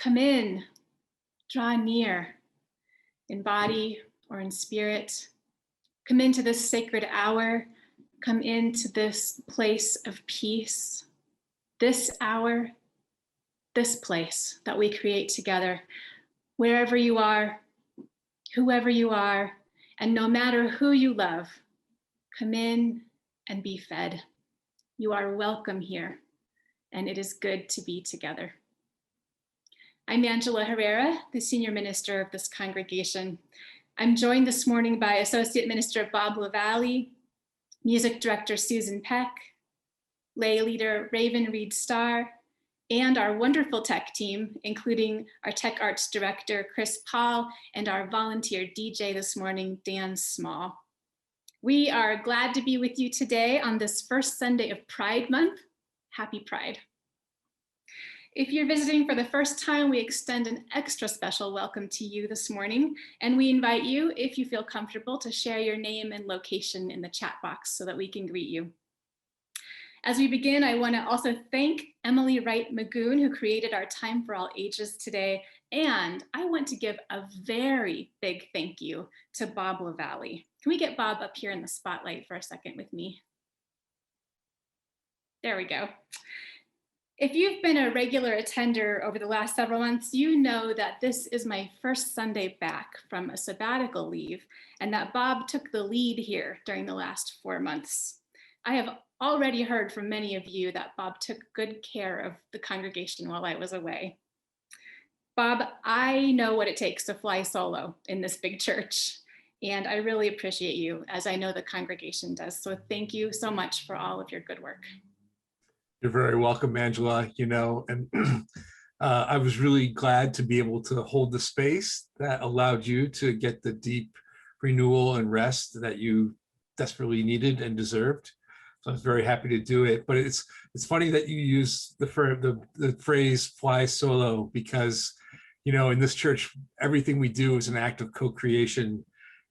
Come in, draw near, in body or in spirit. Come into this sacred hour. Come into this place of peace. This hour, this place that we create together. Wherever you are, whoever you are, and no matter who you love, come in and be fed. You are welcome here, and it is good to be together. I'm Angela Herrera, the senior minister of this congregation. I'm joined this morning by Associate Minister Bob LaValle, Music Director Susan Peck, lay leader Raven Reed-Starr, and our wonderful tech team, including our Tech Arts Director Chris Paul and our volunteer DJ this morning, Dan Small. We are glad to be with you today on this first Sunday of Pride Month. Happy Pride. If you're visiting for the first time, we extend an extra special welcome to you this morning, and we invite you, if you feel comfortable, to share your name and location in the chat box so that we can greet you. As we begin, I want to also thank Emily Wright Magoon, who created our Time for All Ages today, and I want to give a very big thank you to Bob LaValle. Can we get Bob up here in the spotlight for a second with me? There we go. If you've been a regular attender over the last several months, you know that this is my first Sunday back from a sabbatical leave, and that Bob took the lead here during the last 4 months. I have already heard from many of you that Bob took good care of the congregation while I was away. Bob, I know what it takes to fly solo in this big church, and I really appreciate you, as I know the congregation does. So thank you so much for all of your good work. You're very welcome, Angela. You know, and I was really glad to be able to hold the space that allowed you to get the deep renewal and rest that you desperately needed and deserved. So I was very happy to do it. But it's funny that you use the phrase "fly solo" because, you know, in this church, everything we do is an act of co-creation,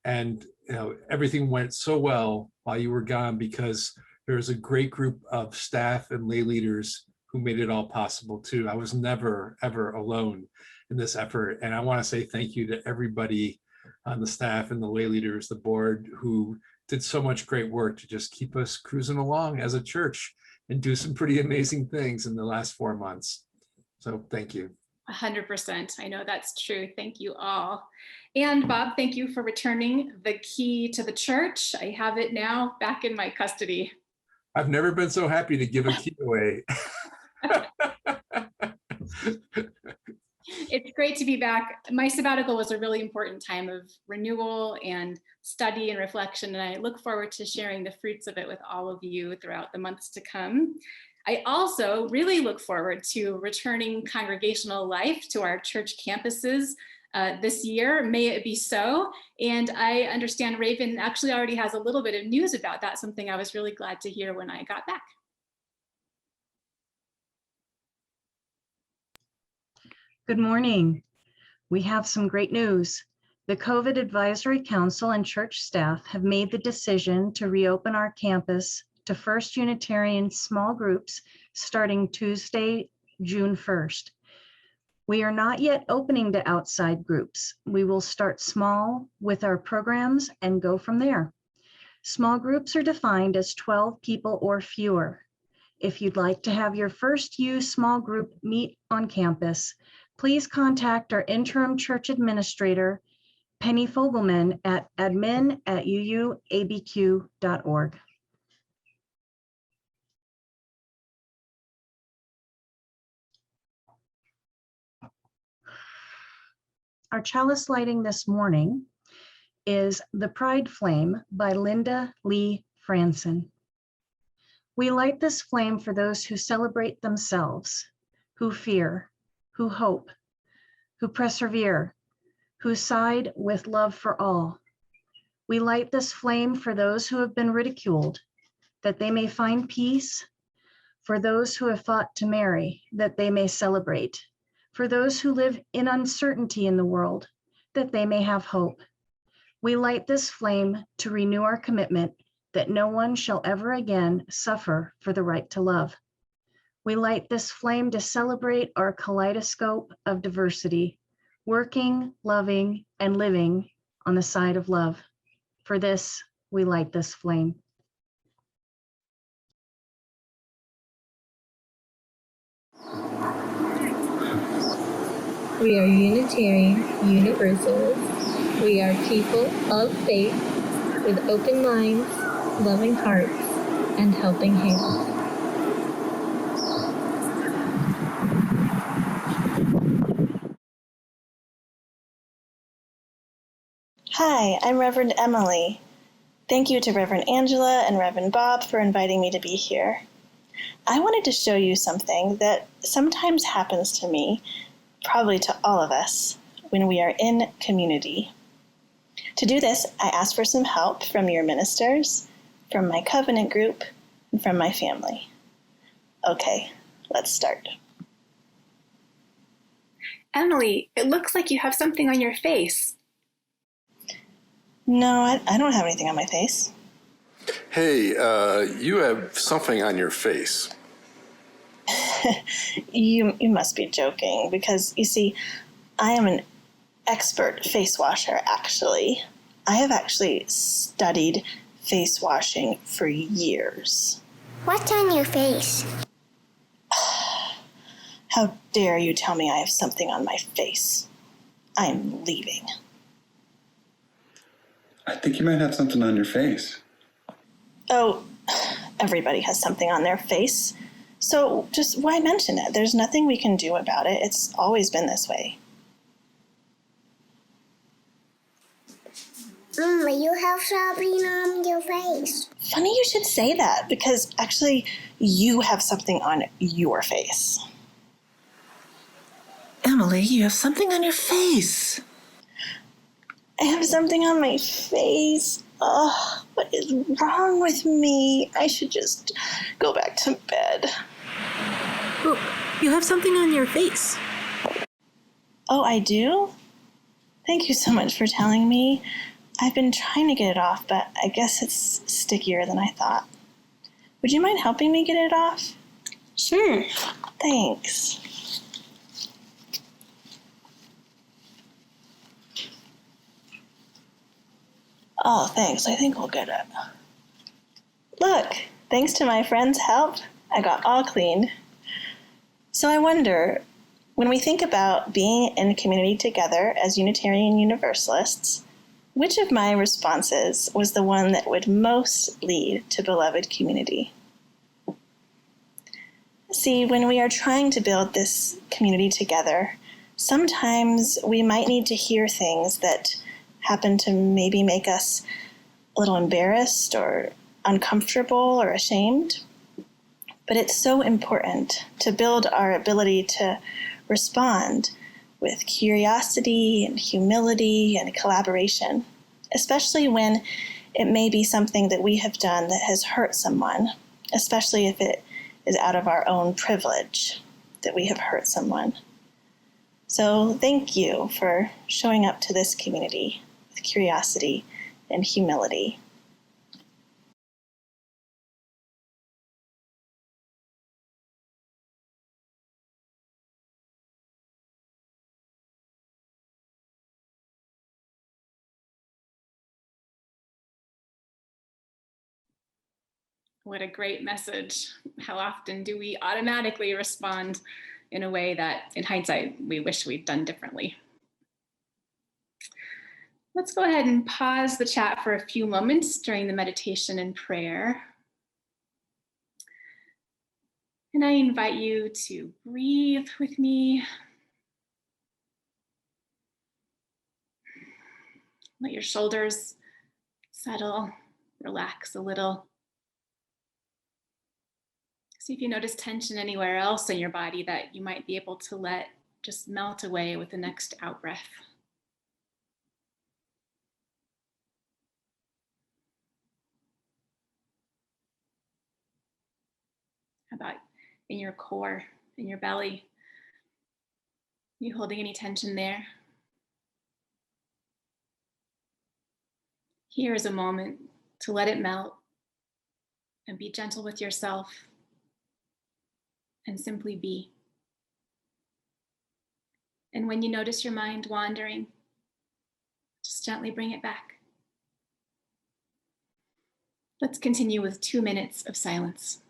and you know, everything went so well while you were gone because there's a great group of staff and lay leaders who made it all possible too. I was never, ever alone in this effort. And I want to say thank you to everybody on the staff and the lay leaders, the board, who did so much great work to just keep us cruising along as a church and do some pretty amazing things in the last 4 months. So thank you. 100%. I know that's true. Thank you all. And Bob, thank you for returning the key to the church. I have it now back in my custody. I've never been so happy to give a key away. It's great to be back. My sabbatical was a really important time of renewal and study and reflection, and I look forward to sharing the fruits of it with all of you throughout the months to come. I also really look forward to returning congregational life to our church campuses this year. May it be so. And I understand Raven actually already has a little bit of news about that, something I was really glad to hear when I got back. Good morning. We have some great news. The COVID Advisory Council and church staff have made the decision to reopen our campus to First Unitarian small groups starting Tuesday, June 1st. We are not yet opening to outside groups. We will start small with our programs and go from there. Small groups are defined as 12 people or fewer. If you'd like to have your first U small group meet on campus, please contact our interim church administrator, Penny Fogelman, at admin@uuabq.org. Our chalice lighting this morning is The Pride Flame by Linda Lee Franson. We light this flame for those who celebrate themselves, who fear, who hope, who persevere, who side with love for all. We light this flame for those who have been ridiculed, that they may find peace, for those who have fought to marry, that they may celebrate, for those who live in uncertainty in the world, that they may have hope. We light this flame to renew our commitment that no one shall ever again suffer for the right to love. we light this flame to celebrate our kaleidoscope of diversity, working, loving, and living on the side of love. For this, we light this flame. We are Unitarian Universalists. We are people of faith with open minds, loving hearts, and helping hands. Hi, I'm Reverend Emily. Thank you to Reverend Angela and Reverend Bob for inviting me to be here. I wanted to show you something that sometimes happens to me, probably to all of us, when we are in community. To do this, I asked for some help from your ministers, from my covenant group, and from my family. Okay, let's start. Emily, it looks like you have something on your face. No, I don't have anything on my face. Hey, you have something on your face. You must be joking, because you see, I am an expert face washer, actually. I have actually studied face washing for years. What's on your face? How dare you tell me I have something on my face? I'm leaving. I think you might have something on your face. Oh, everybody has something on their face. So just why mention it? There's nothing we can do about it. It's always been this way. Mama, you have something on your face. Funny you should say that, because actually you have something on your face. Emily, you have something on your face. I have something on my face. Oh, what is wrong with me? I should just go back to bed. Well, you have something on your face. Oh, I do? Thank you so much for telling me. I've been trying to get it off, but I guess it's stickier than I thought. Would you mind helping me get it off? Sure. Thanks. Oh, thanks. I think we'll get it. Look, thanks to my friend's help, I got all clean. So I wonder, when we think about being in community together as Unitarian Universalists, which of my responses was the one that would most lead to beloved community? See, when we are trying to build this community together, sometimes we might need to hear things that happen to maybe make us a little embarrassed or uncomfortable or ashamed. But it's so important to build our ability to respond with curiosity and humility and collaboration, especially when it may be something that we have done that has hurt someone, especially if it is out of our own privilege that we have hurt someone. So thank you for showing up to this community with curiosity and humility. What a great message. How often do we automatically respond in a way that, in hindsight, we wish we'd done differently? Let's go ahead and pause the chat for a few moments during the meditation and prayer. And I invite you to breathe with me. Let your shoulders settle, relax a little. See if you notice tension anywhere else in your body that you might be able to let just melt away with the next out breath. How about in your core, in your belly? You holding any tension there? Here is a moment to let it melt and be gentle with yourself. and simply be. And when you notice your mind wandering, just gently bring it back. Let's continue with 2 minutes of silence.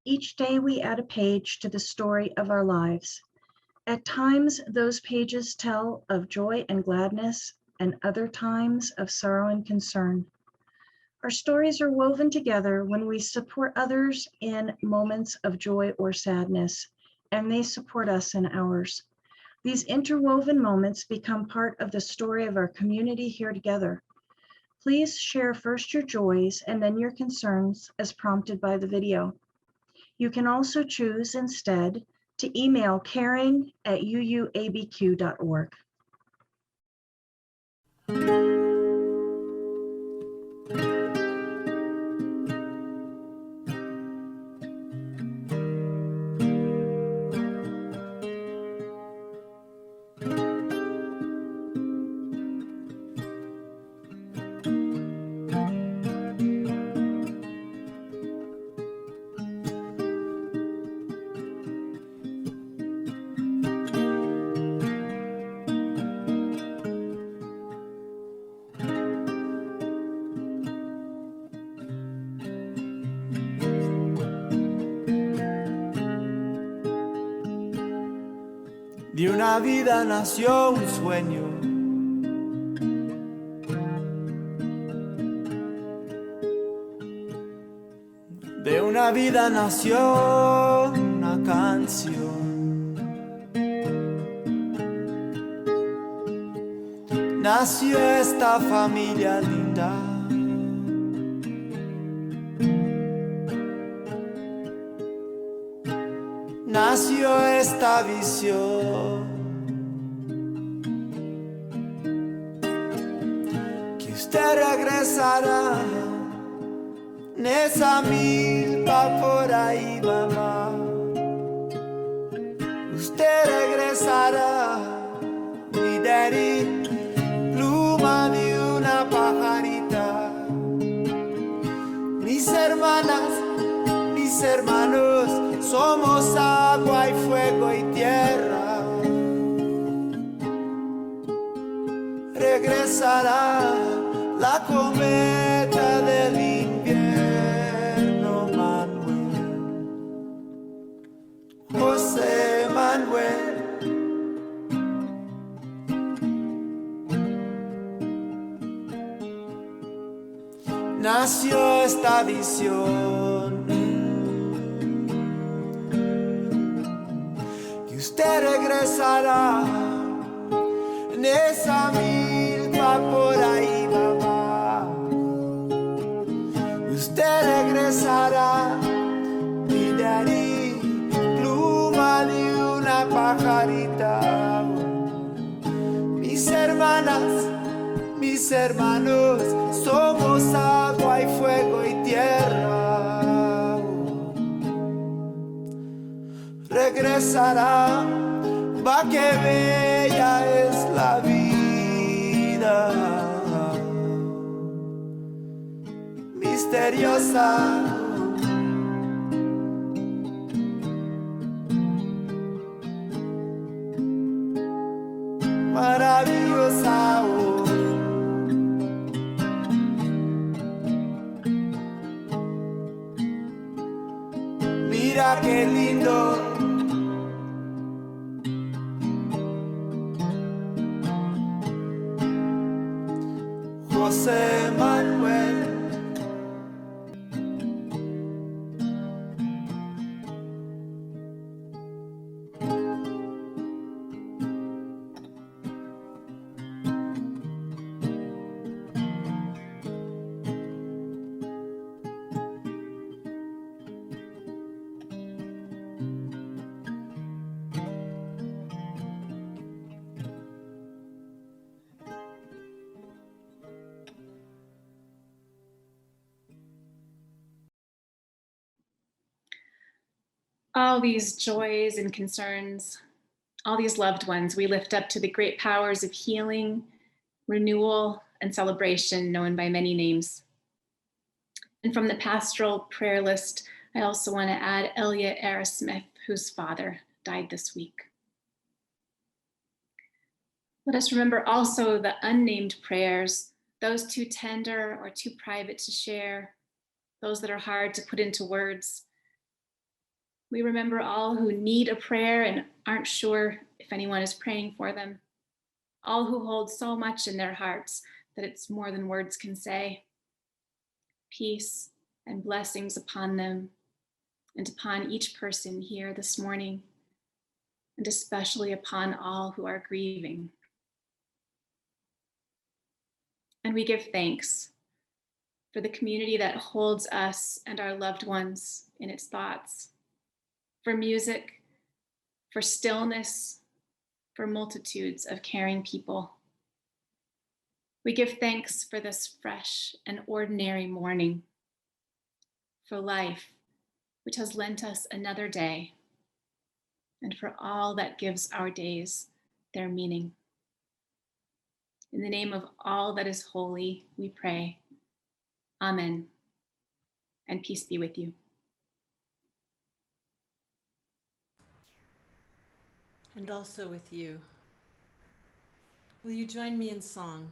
Each day we add a page to the story of our lives. At times, those pages tell of joy and gladness, and other times of sorrow and concern. Our stories are woven together when we support others in moments of joy or sadness, and they support us in ours. These interwoven moments become part of the story of our community here together. Please share first your joys and then your concerns as prompted by the video. You can also choose instead to email caring@uuabq.org. De una vida nació un sueño. De una vida nació una canción. Nació esta familia linda. Nació esta visión, que usted regresará en esa milpa por ahí, mamá. Usted regresará, mi daddy, pluma de una pajarita. Mis hermanas, mis hermanos, somos agua y fuego y tierra. regresará la cometa del invierno, Manuel, José Manuel. Nació esta visión que usted regresará en esa milpa por ahí, mamá. Usted regresará, mi daddy, pluma de una pajarita. Mis hermanas, mis hermanos, somos agua y fuego y tierra. Regresará, va que bella es la vida, misteriosa. Maravillosa. Mira qué lindo. José Manuel. All these joys and concerns, all these loved ones we lift up to the great powers of healing, renewal, and celebration known by many names. And from the pastoral prayer list, I also want to add Elliot Arrowsmith, whose father died this week. Let us remember also the unnamed prayers, those too tender or too private to share, those that are hard to put into words. We remember all who need a prayer and aren't sure if anyone is praying for them, all who hold so much in their hearts that it's more than words can say. Peace and blessings upon them and upon each person here this morning, and especially upon all who are grieving. And we give thanks for the community that holds us and our loved ones in its thoughts, for music, for stillness, for multitudes of caring people. We give thanks for this fresh and ordinary morning, for life, which has lent us another day, and for all that gives our days their meaning. In the name of all that is holy, we pray. Amen. And peace be with you. And also with you. Will you join me in song?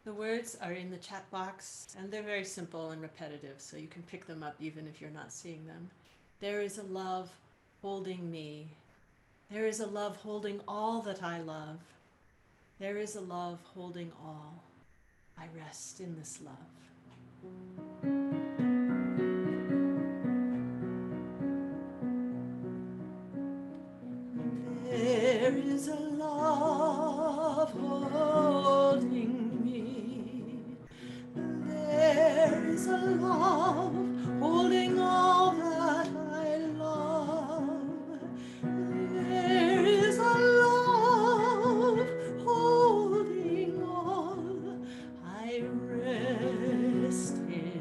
The words are in the chat box, and they're very simple and repetitive, so you can pick them up even if you're not seeing them. There is a love holding me. There is a love holding all that I love. There is a love holding all. I rest in this love. There is a love holding me. There is a love holding all that I love. There is a love holding all. I rest in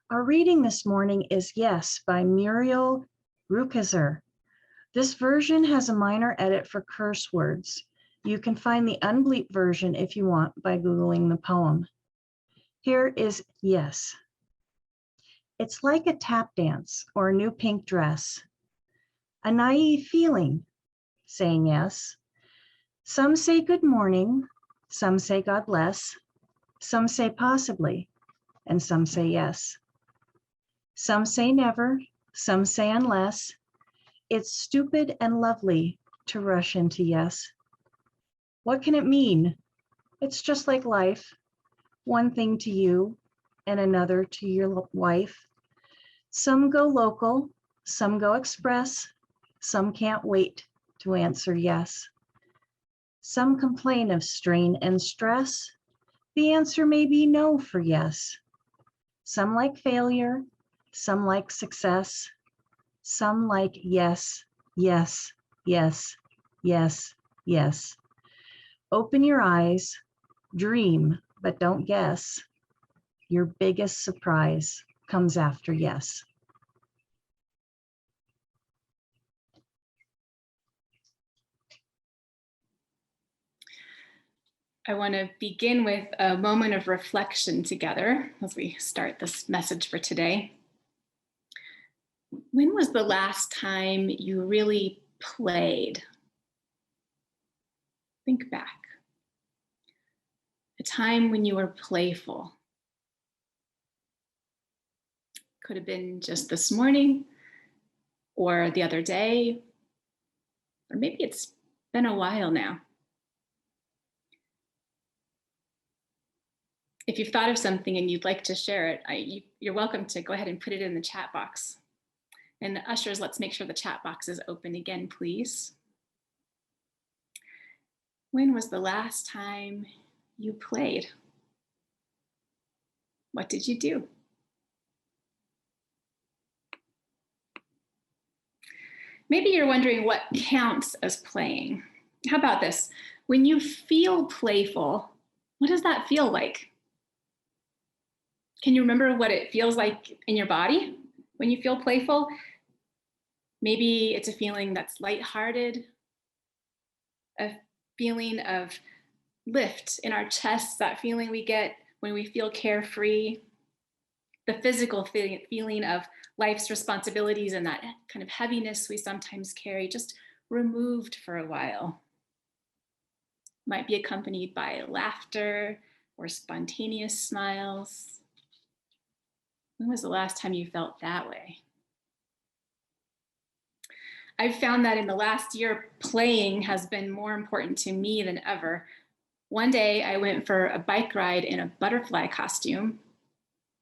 Our reading this morning is Yes by Muriel Rukeyser. This version has a minor edit for curse words. You can find the unbleeped version if you want by Googling the poem. Here is Yes. It's like a tap dance or a new pink dress. A naive feeling, saying yes. Some say good morning, some say God bless, some say possibly, and some say yes. Some say never, some say unless. It's stupid and lovely to rush into yes. What can it mean? It's just like life. One thing to you and another to your wife. Some go local, some go express, some can't wait to answer yes. Some complain of strain and stress. The answer may be no for yes. Some like failure, some like success. Some like yes, yes, yes, yes, yes. Open your eyes, dream, but don't guess. Your biggest surprise comes after yes. I want to begin with a moment of reflection together as we start this message for today. When was the last time you really played? Think back. A time when you were playful. Could have been just this morning or the other day, or maybe it's been a while now. If you've thought of something and you'd like to share it, you're welcome to go ahead and put it in the chat box. And the ushers, let's make sure the chat box is open again, please. When was the last time you played? What did you do? Maybe you're wondering what counts as playing. How about this? When you feel playful, what does that feel like? Can you remember what it feels like in your body when you feel playful? Maybe it's a feeling that's lighthearted, a feeling of lift in our chests, that feeling we get when we feel carefree, the physical feeling of life's responsibilities and that kind of heaviness we sometimes carry, just removed for a while. Might be accompanied by laughter or spontaneous smiles. When was the last time you felt that way? I've found that in the last year, playing has been more important to me than ever. One day I went for a bike ride in a butterfly costume.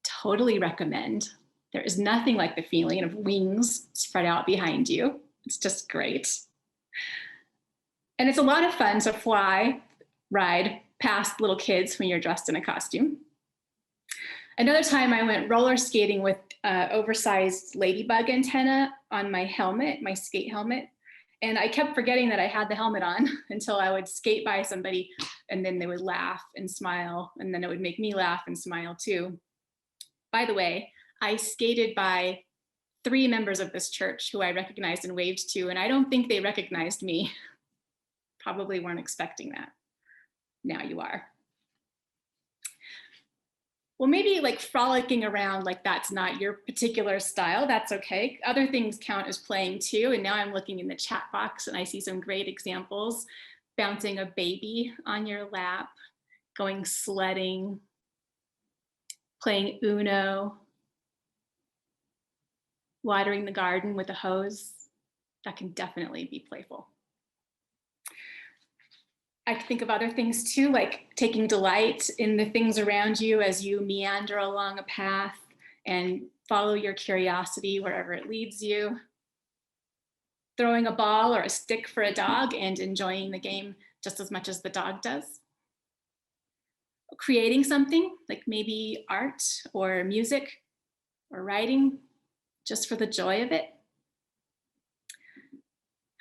Totally recommend. There is nothing like the feeling of wings spread out behind you. It's just great. And it's a lot of fun to ride past little kids when you're dressed in a costume. Another time I went roller skating with oversized ladybug antenna on my helmet, my skate helmet. And I kept forgetting that I had the helmet on until I would skate by somebody and then they would laugh and smile. And then it would make me laugh and smile too. By the way, I skated by 3 members of this church who I recognized and waved to, and I don't think they recognized me. Probably weren't expecting that. Now you are. Well, maybe like frolicking around like that's not your particular style, that's okay. Other things count as playing too. And now I'm looking in the chat box and I see some great examples. Bouncing a baby on your lap, going sledding, playing Uno, watering the garden with a hose. That can definitely be playful. I can think of other things too, like taking delight in the things around you as you meander along a path and follow your curiosity wherever it leads you. Throwing a ball or a stick for a dog and enjoying the game just as much as the dog does. Creating something, like maybe art or music or writing, just for the joy of it.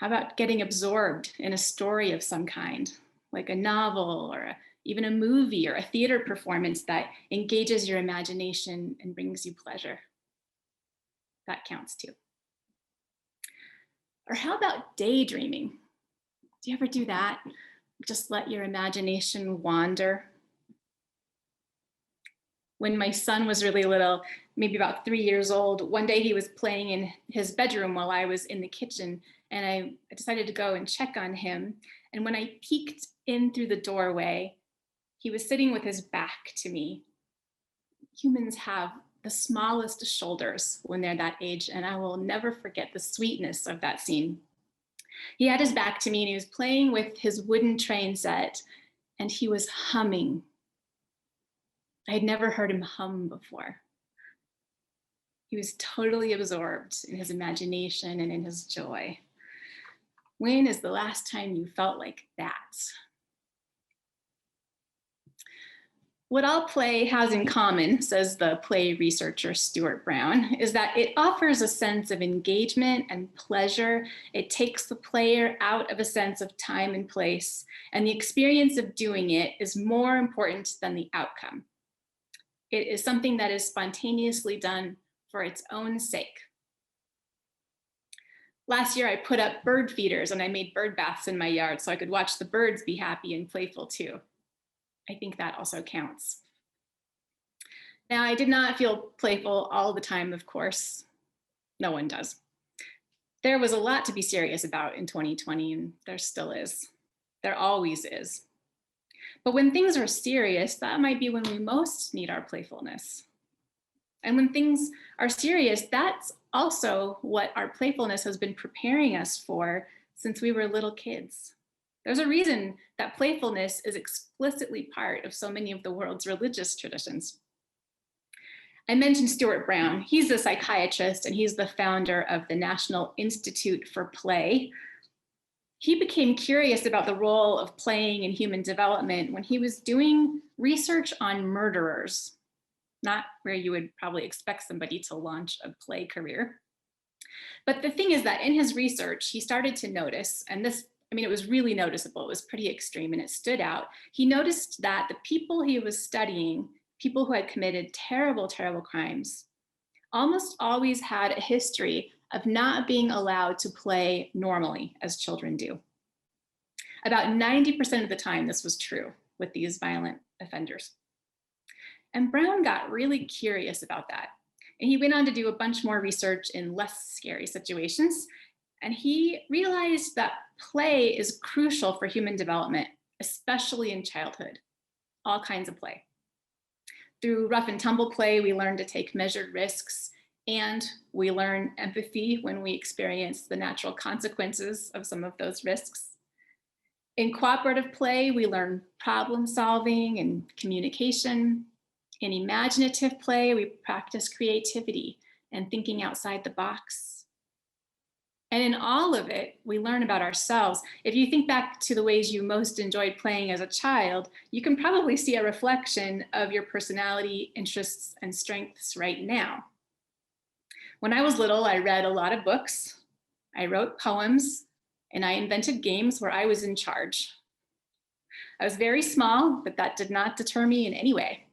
How about getting absorbed in a story of some kind, like a novel or a even a movie or a theater performance that engages your imagination and brings you pleasure. That counts too. Or how about daydreaming? Do you ever do that? Just let your imagination wander. When my son was really little, maybe about 3 years old, one day he was playing in his bedroom while I was in the kitchen, and I decided to go and check on him. And when I peeked in through the doorway, he was sitting with his back to me. Humans have the smallest shoulders when they're that age, and I will never forget the sweetness of that scene. He had his back to me and he was playing with his wooden train set, and he was humming. I had never heard him hum before. He was totally absorbed in his imagination and in his joy. When is the last time you felt like that? What all play has in common, says the play researcher Stuart Brown, is that it offers a sense of engagement and pleasure. It takes the player out of a sense of time and place, and the experience of doing it is more important than the outcome. It is something that is spontaneously done for its own sake. Last year, I put up bird feeders and I made bird baths in my yard so I could watch the birds be happy and playful too. I think that also counts. Now, I did not feel playful all the time, of course. No one does. There was a lot to be serious about in 2020, and there still is. There always is. But when things are serious, that might be when we most need our playfulness. And when things are serious, that's also what our playfulness has been preparing us for since we were little kids. There's a reason that playfulness is explicitly part of so many of the world's religious traditions. I mentioned Stuart Brown. He's a psychiatrist and he's the founder of the National Institute for Play. He became curious about the role of playing in human development when he was doing research on murderers, not where you would probably expect somebody to launch a play career. But the thing is that in his research, he started to notice, and this, it was really noticeable, it was pretty extreme and it stood out. He noticed that the people he was studying, people who had committed terrible, terrible crimes, almost always had a history of not being allowed to play normally as children do. About 90% of the time, this was true with these violent offenders. And Brown got really curious about that. And he went on to do a bunch more research in less scary situations. And he realized that play is crucial for human development, especially in childhood, all kinds of play. Through rough and tumble play, we learn to take measured risks, and we learn empathy when we experience the natural consequences of some of those risks. In cooperative play, we learn problem solving and communication. In imaginative play, we practice creativity and thinking outside the box. And in all of it, we learn about ourselves. If you think back to the ways you most enjoyed playing as a child, you can probably see a reflection of your personality, interests, and strengths right now. When I was little, I read a lot of books, I wrote poems, and I invented games where I was in charge. I was very small, but that did not deter me in any way.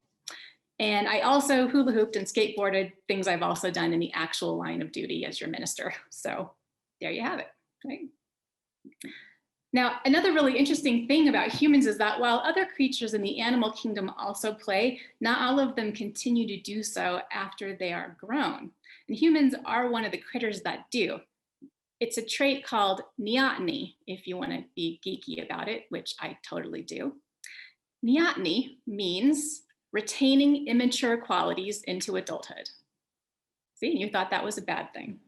And I also hula hooped and skateboarded, things I've also done in the actual line of duty as your minister. So there you have it, right? Now, another really interesting thing about humans is that while other creatures in the animal kingdom also play, not all of them continue to do so after they are grown. And humans are one of the critters that do. It's a trait called neoteny, if you want to be geeky about it, which I totally do. Neoteny means retaining immature qualities into adulthood. See, you thought that was a bad thing.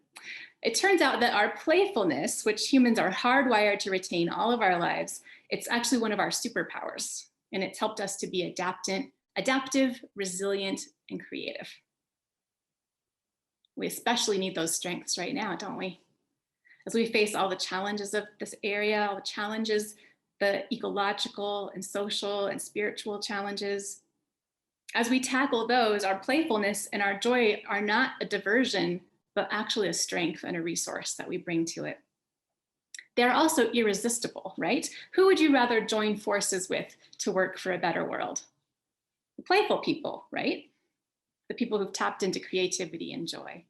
It turns out that our playfulness, which humans are hardwired to retain all of our lives, it's actually one of our superpowers, and it's helped us to be adaptive, resilient, and creative. We especially need those strengths right now, don't we? As we face all the challenges of this area, all the challenges, the ecological and social and spiritual challenges, as we tackle those, our playfulness and our joy are not a diversion, but actually a strength and a resource that we bring to it. They're also irresistible, right? Who would you rather join forces with to work for a better world? The playful people, right? The people who've tapped into creativity and joy.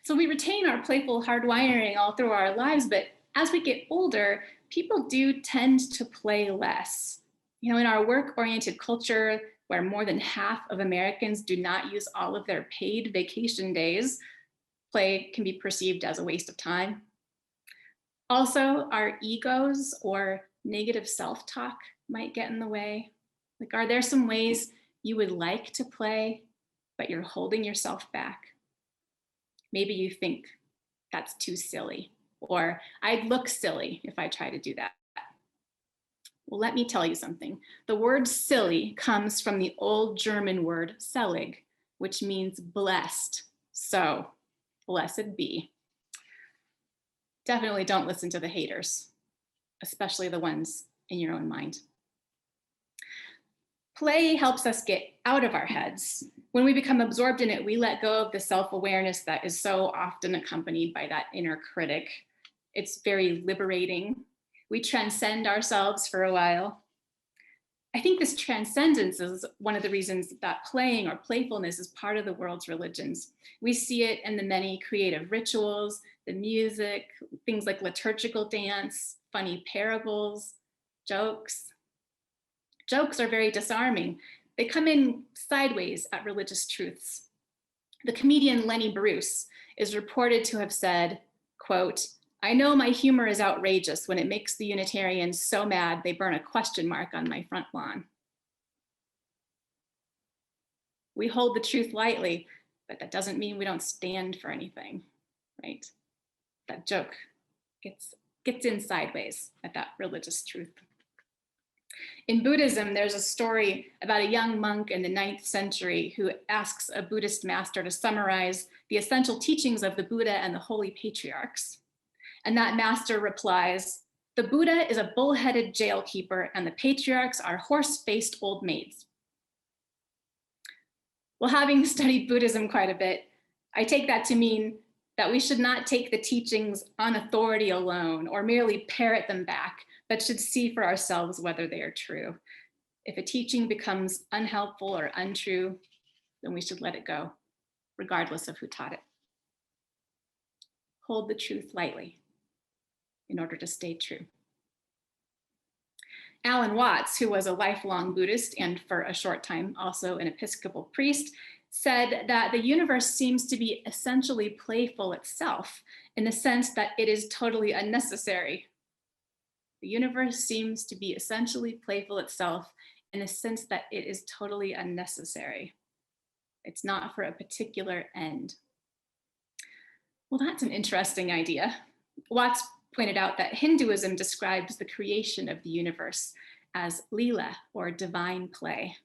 So we retain our playful hardwiring all through our lives, but as we get older, people do tend to play less. You know, in our work-oriented culture, where more than half of Americans do not use all of their paid vacation days, play can be perceived as a waste of time. Also, our egos or negative self-talk might get in the way. Like, are there some ways you would like to play, but you're holding yourself back? Maybe you think that's too silly, or I'd look silly if I try to do that. Well, let me tell you something. The word silly comes from the old German word selig, which means blessed. So, blessed be. Definitely don't listen to the haters, especially the ones in your own mind. Play helps us get out of our heads. When we become absorbed in it, we let go of the self-awareness that is so often accompanied by that inner critic. It's very liberating. We transcend ourselves for a while. I think this transcendence is one of the reasons that playing or playfulness is part of the world's religions. We see it in the many creative rituals, the music, things like liturgical dance, funny parables, jokes. Jokes are very disarming. They come in sideways at religious truths. The comedian Lenny Bruce is reported to have said, quote, "I know my humor is outrageous when it makes the Unitarians so mad they burn a question mark on my front lawn." We hold the truth lightly, but that doesn't mean we don't stand for anything, right? That joke gets in sideways at that religious truth. In Buddhism, there's a story about a young monk in the 9th century who asks a Buddhist master to summarize the essential teachings of the Buddha and the holy patriarchs. And that master replies, "The Buddha is a bull-headed jailkeeper and the patriarchs are horse-faced old maids." Well, having studied Buddhism quite a bit, I take that to mean that we should not take the teachings on authority alone or merely parrot them back, but should see for ourselves whether they are true. If a teaching becomes unhelpful or untrue, then we should let it go, regardless of who taught it. Hold the truth lightly in order to stay true. Alan Watts, who was a lifelong Buddhist and for a short time also an Episcopal priest, said that the universe seems to be essentially playful itself in the sense that it is totally unnecessary. The universe seems to be essentially playful itself in the sense that it is totally unnecessary. It's not for a particular end. Well, that's an interesting idea. Watts pointed out that Hinduism describes the creation of the universe as Leela, or divine play.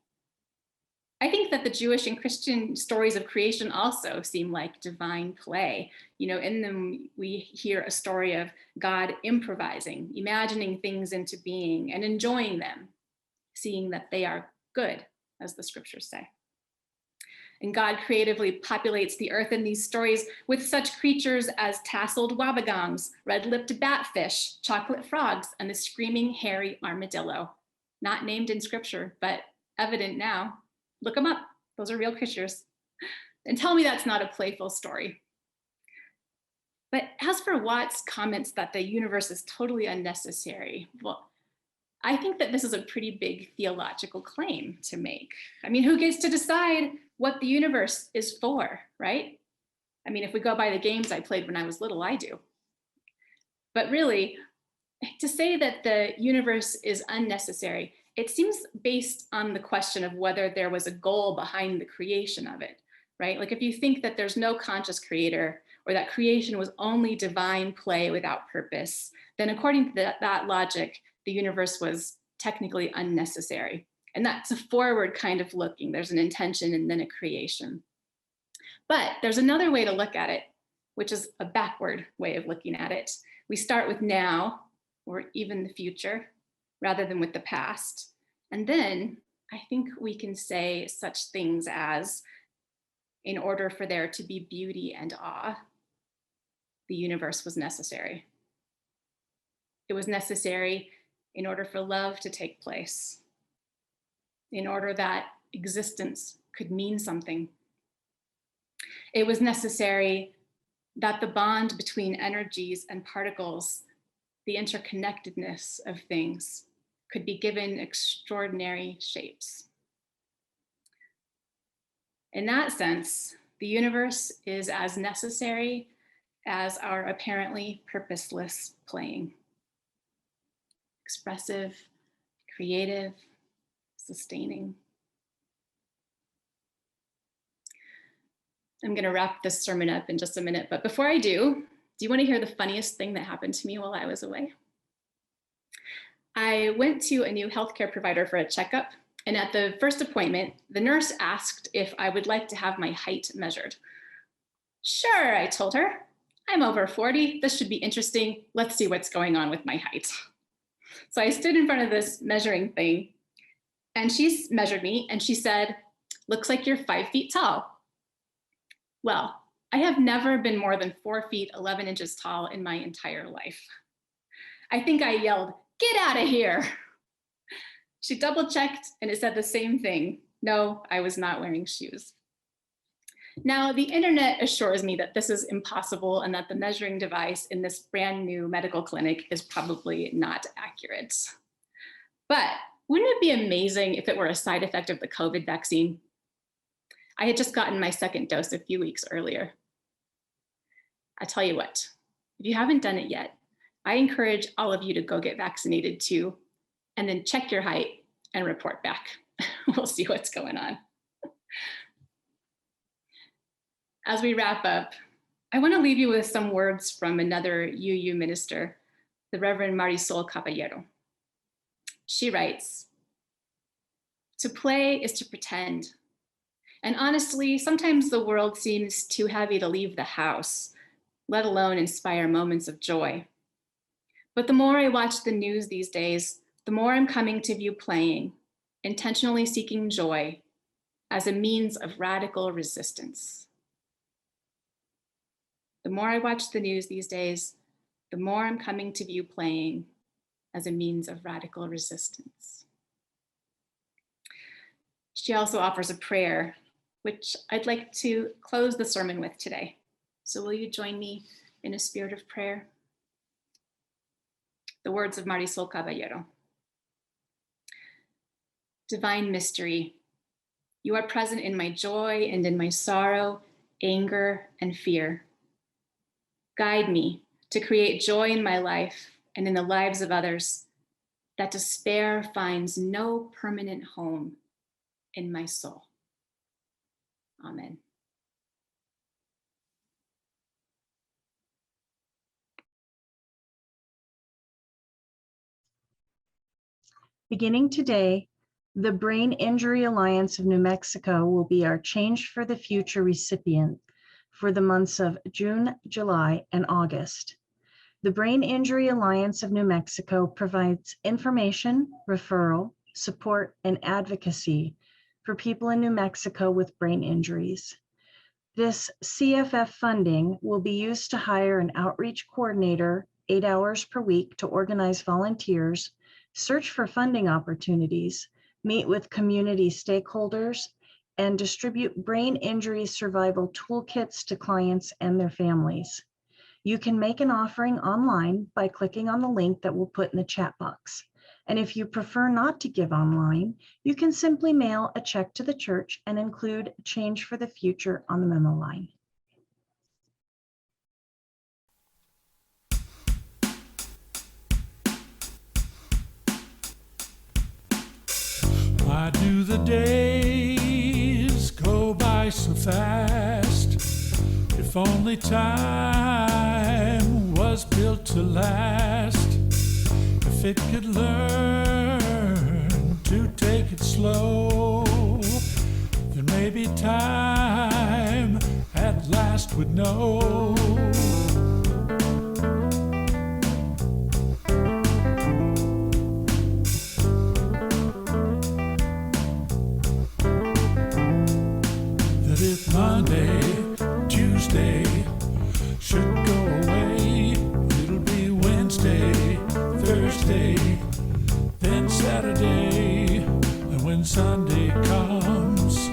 I think that the Jewish and Christian stories of creation also seem like divine play. You know, in them we hear a story of God improvising, imagining things into being and enjoying them, seeing that they are good, as the scriptures say. And God creatively populates the earth in these stories with such creatures as tasseled wabagons, red-lipped batfish, chocolate frogs, and the screaming hairy armadillo. Not named in scripture, but evident now. Look them up, those are real creatures. And tell me that's not a playful story. But as for Watts' comments that the universe is totally unnecessary, well, I think that this is a pretty big theological claim to make. I mean, who gets to decide what the universe is for, right? I mean, if we go by the games I played when I was little, I do. But really, to say that the universe is unnecessary, it seems based on the question of whether there was a goal behind the creation of it, right? Like if you think that there's no conscious creator or that creation was only divine play without purpose, then according to that logic, the universe was technically unnecessary. And that's a forward kind of looking. There's an intention and then a creation. But there's another way to look at it, which is a backward way of looking at it. We start with now, or even the future, rather than with the past. And then I think we can say such things as, in order for there to be beauty and awe, the universe was necessary. It was necessary in order for love to take place, in order that existence could mean something. It was necessary that the bond between energies and particles, the interconnectedness of things, could be given extraordinary shapes. In that sense, the universe is as necessary as our apparently purposeless playing. Expressive, creative, sustaining. I'm going to wrap this sermon up in just a minute, but before I do you want to hear the funniest thing that happened to me while I was away? I went to a new healthcare provider for a checkup, and at the first appointment, the nurse asked if I would like to have my height measured. Sure, I told her. I'm over 40. This should be interesting. Let's see what's going on with my height. So I stood in front of this measuring thing, and she measured me, and she said, "Looks like you're 5 feet tall." Well, I have never been more than 4 feet, 11 inches tall in my entire life. I think I yelled, "Get out of here." She double checked and it said the same thing. No, I was not wearing shoes. Now, the internet assures me that this is impossible and that the measuring device in this brand new medical clinic is probably not accurate. But wouldn't it be amazing if it were a side effect of the COVID vaccine? I had just gotten my second dose a few weeks earlier. I tell you what, if you haven't done it yet, I encourage all of you to go get vaccinated too, and then check your height and report back. We'll see what's going on. As we wrap up, I want to leave you with some words from another UU minister, the Reverend Marisol Caballero. She writes, "To play is to pretend. And honestly, sometimes the world seems too heavy to leave the house, let alone inspire moments of joy. But the more I watch the news these days, the more I'm coming to view playing, intentionally seeking joy as a means of radical resistance." The more I watch the news these days, the more I'm coming to view playing as a means of radical resistance. She also offers a prayer, which I'd like to close the sermon with today. So will you join me in a spirit of prayer? The words of Marisol Caballero. Divine mystery, you are present in my joy and in my sorrow, anger, and fear. Guide me to create joy in my life and in the lives of others, that despair finds no permanent home in my soul. Amen. Beginning today, the Brain Injury Alliance of New Mexico will be our Change for the Future recipient for the months of June, July, and August. The Brain Injury Alliance of New Mexico provides information, referral, support, and advocacy for people in New Mexico with brain injuries. This CFF funding will be used to hire an outreach coordinator 8 hours per week to organize volunteers, search for funding opportunities, meet with community stakeholders, and distribute brain injury survival toolkits to clients and their families. You can make an offering online by clicking on the link that we'll put in the chat box. And if you prefer not to give online, you can simply mail a check to the church and include Change for the Future on the memo line. Why do the days go by so fast? If only time was built to last. If it could learn to take it slow, then maybe time at last would know. If Monday, Tuesday should go away, it'll be Wednesday, Thursday. Wednesday, then Saturday, and when Sunday comes,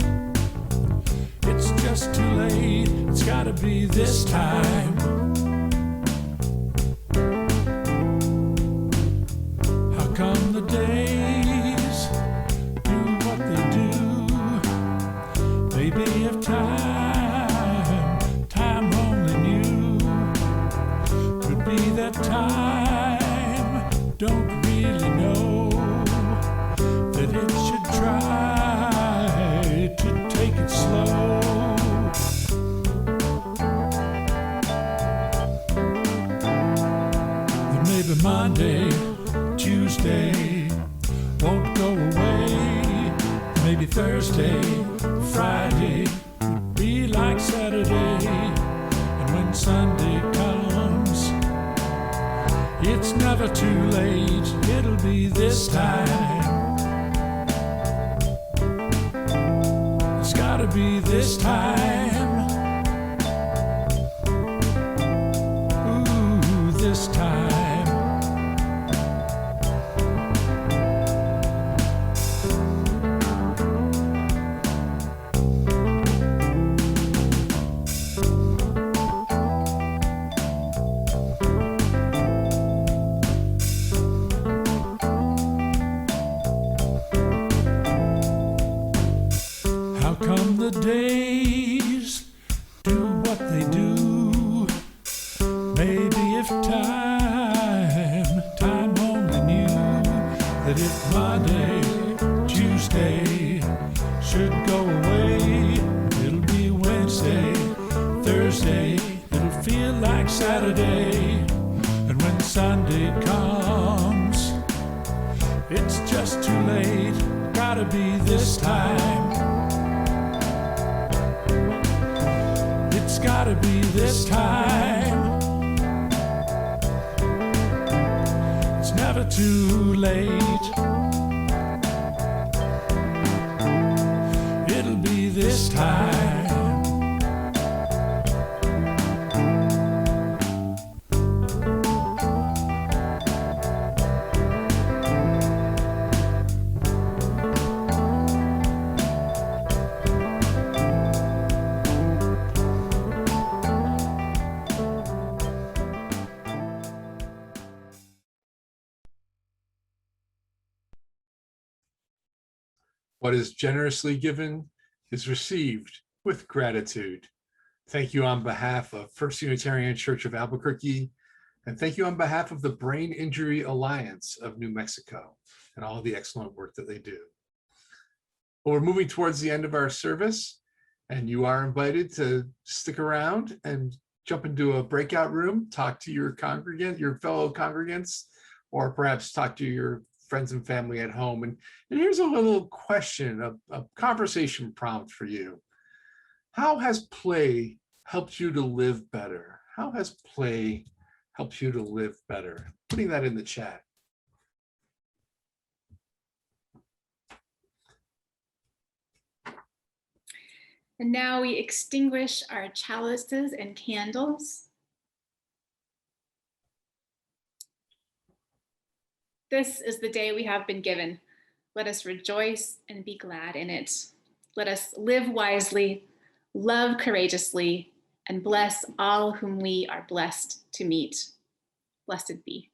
it's just too late. It's gotta be this time. How come the days do what they do? Maybe if time only knew, could be that time don't really know that it should try to take it slow. Then maybe Monday, Tuesday won't go away. Maybe Thursday, Friday would be like Saturday. And when Sunday comes, it's never too late. It'll be this time. It's gotta be this time. Ooh, this time. How come the days do what they do? Maybe if time only knew that if Monday, Tuesday should go away, it'll be Wednesday, Thursday, it'll feel like Saturday. And when Sunday comes, it's just too late. Gotta be this time. It's gotta be this time. It's never too late. It'll be this time. What is generously given is received with gratitude. Thank you on behalf of First Unitarian Church of Albuquerque, and thank you on behalf of the Brain Injury Alliance of New Mexico and all the excellent work that they do. Well, we're moving towards the end of our service, and you are invited to stick around and jump into a breakout room, talk to your fellow congregants, or perhaps talk to your friends and family at home. And here's a little question, a conversation prompt for you. How has play helped you to live better? How has play helped you to live better? Putting that in the chat. And now we extinguish our chalices and candles. This is the day we have been given. Let us rejoice and be glad in it. Let us live wisely, love courageously, and bless all whom we are blessed to meet. Blessed be.